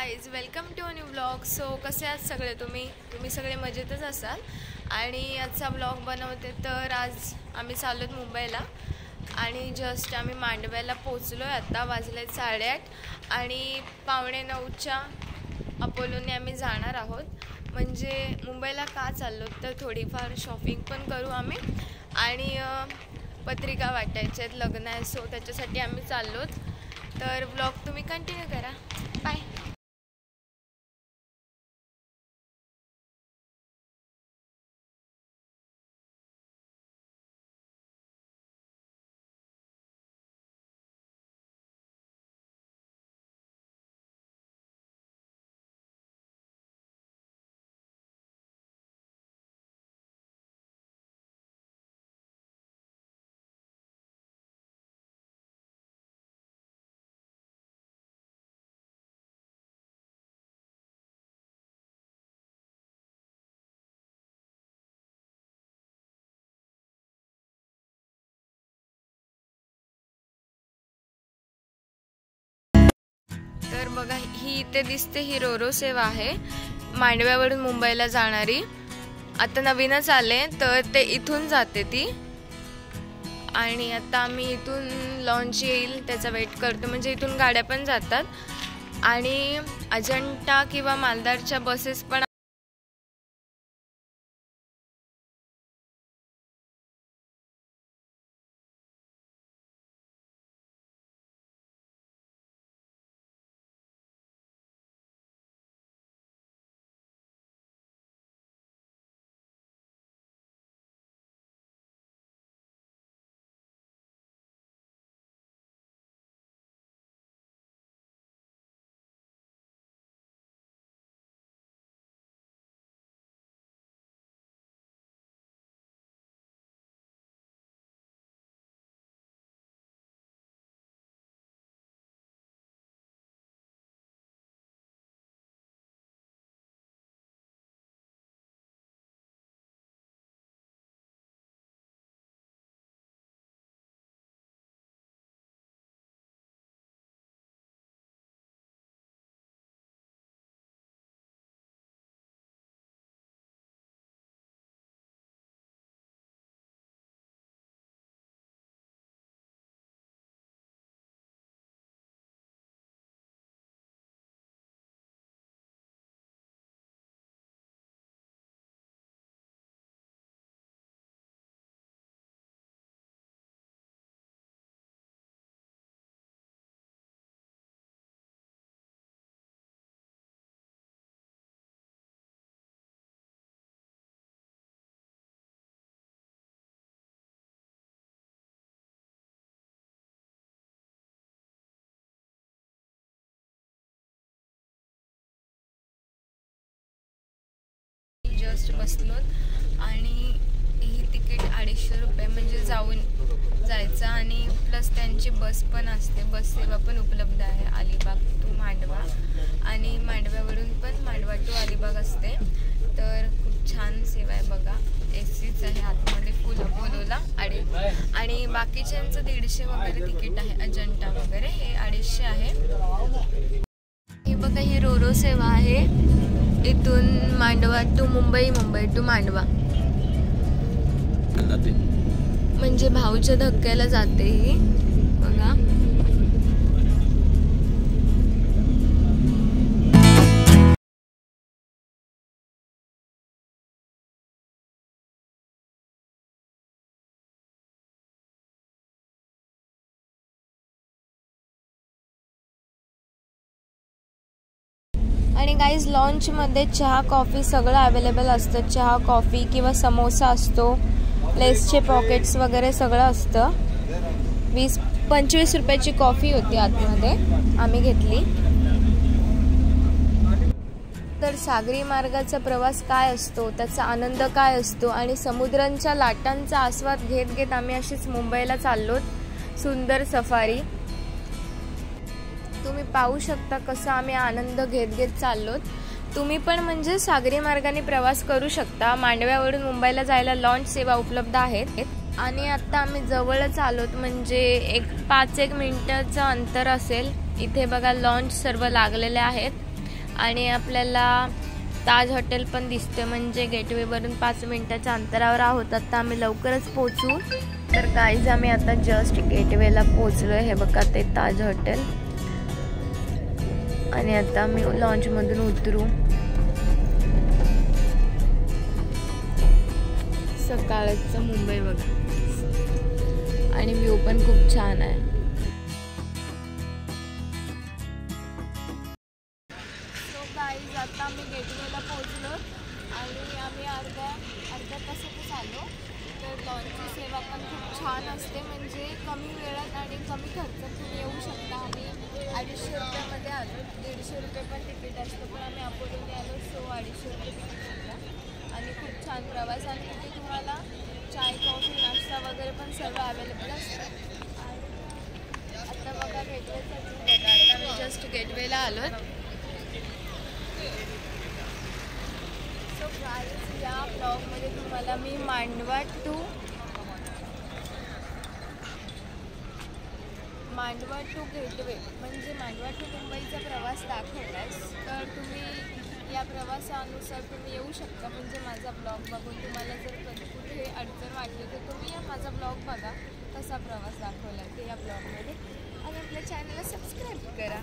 Guys, welcome to new blog. So कसे आहात सगळे तुम्ही सगळे मजेतच असाल. आणि आजचा ब्लॉग बनवते तर आज आम्ही चाललो आहोत मुंबईला आणि जस्ट आम्ही मांडव्याला पोचलो आहे. आता वाजले 8:30 आणि 8:45च्या अपोलोने आम्ही जाणार आहोत. म्हणजे मुंबईला का चाललो तर थोडीफार शॉपिंग पण करू आम्ही आणि पत्रिका वाटायच्या आहेत, लग्न आहे, सो त्याच्यासाठी आम्ही चाललो. तर ब्लॉग तुम्ही कंटिन्यू करा. बाय. तर बघा, ही इथे दिसते ही रोरो सेवा आहे, मांडव्यावरून मुंबईला जाणारी. आता नवीनच आले तर ते इथून जाते ती. आणि आता आम्ही इथून लॉन्च येईल त्याचा वेट करतो. म्हणजे इथून गाड्या पण जातात आणि अजंठा किंवा मालदारच्या बसेस पण जस्ट बसलो आणि ही तिकीट 250 रुपये म्हणजे जायचं आणि प्लस त्यांची बस पण असते, बस सेवा पण उपलब्ध आहे अलिबाग टू मांडवा आणि मांडव्यावरून पण मांडवा टू अलिबाग असते. तर खूप छान सेवा आहे बघा. एसीच आहे आतमध्ये फुल अपोलोला आणि बाकीच्यांचं 150 वगैरे तिकीट आहे. अजंठा वगैरे हे 250 आहे. ही बघा, ही रोरो सेवा आहे इथून मांडवा टू मुंबई टू मांडवा. म्हणजे भाऊच्या धक्क्याला जाते ही बघा. आणि गाईज, लॉन्चमध्ये चहा कॉफी सगळं अवेलेबल असतं. चहा कॉफी किंवा समोसा असतो, लेसचे पॉकेट्स वगैरे सगळं असतं. 20-25 रुपयाची कॉफी होती आतमध्ये, आम्ही घेतली. तर सागरी मार्गाचा प्रवास काय असतो, त्याचा आनंद काय असतो आणि समुद्रांच्या लाटांचा आस्वाद घेत घेत आम्ही अशीच मुंबईला चाललो. सुंदर सफारी तुम्ही पाहू शकता कसं आम्ही आनंद घेत घेत चाललो. तुम्ही पण म्हणजे सागरी मार्गाने प्रवास करू शकता. मांडव्यावरून मुंबईला जायला लॉन्च सेवा उपलब्ध आहेत. आणि आता आम्ही जवळच आलोत, म्हणजे 5-1 मिनिटाचं अंतर असेल. इथे बघा लॉन्च सर्व लागलेले आहेत आणि आपल्याला ताज हॉटेल पण दिसतं, म्हणजे गेटवेवरून 5 मिनिटाच्या अंतरावर आहोत. आता आम्ही लवकरच पोचू. तर गाईज आम्ही आता जस्ट गेटवेला पोचलो. हे बघा ते ताज हॉटेल. आणि आता आम्ही लॉन्चमधून उतरू. सकाळचं मुंबई बघा आणि व्ह्यू पण खूप छान आहे. सो गाईज आता आम्ही गेटवेला पोहोचलो आणि आम्ही अर्ध्या तासातच आलो. तर लॉन्चची सेवा पण खूप छान असते, म्हणजे कमी वेळात आणि कमी खर्चात तुम्ही येऊ शकता. आम्ही 250 रुपयामध्ये आलो. 150 रुपये पण तिकीट असतं, पण आम्ही अपोलोने आलो, सो 250 रुपये तिकीट होता. आणि खूप छान प्रवास. आणि तिथे तुम्हाला चाय, कॉफी, नाश्ता वगैरे पण सर्व अवेलेबल असतं. आता बघा गेटवेसाठी बघा, आता मी जस्ट गेटवेला आलो. सो गाईज या ब्लॉगमध्ये तुम्हाला मी मांडवा टू गेटवे म्हणजे मांडवा टू मुंबईचा प्रवास दाखवला आहे. तर तुम्ही या प्रवासानुसार तुम्ही येऊ शकता. म्हणजे माझा ब्लॉग बघून तुम्हाला जर कधी कुठे अडचण वाटली तर तुम्ही माझा ब्लॉग बघा, कसा प्रवास दाखवला आहे ते या ब्लॉगमध्ये. आणि आपल्या चॅनलला सबस्क्राईब करा.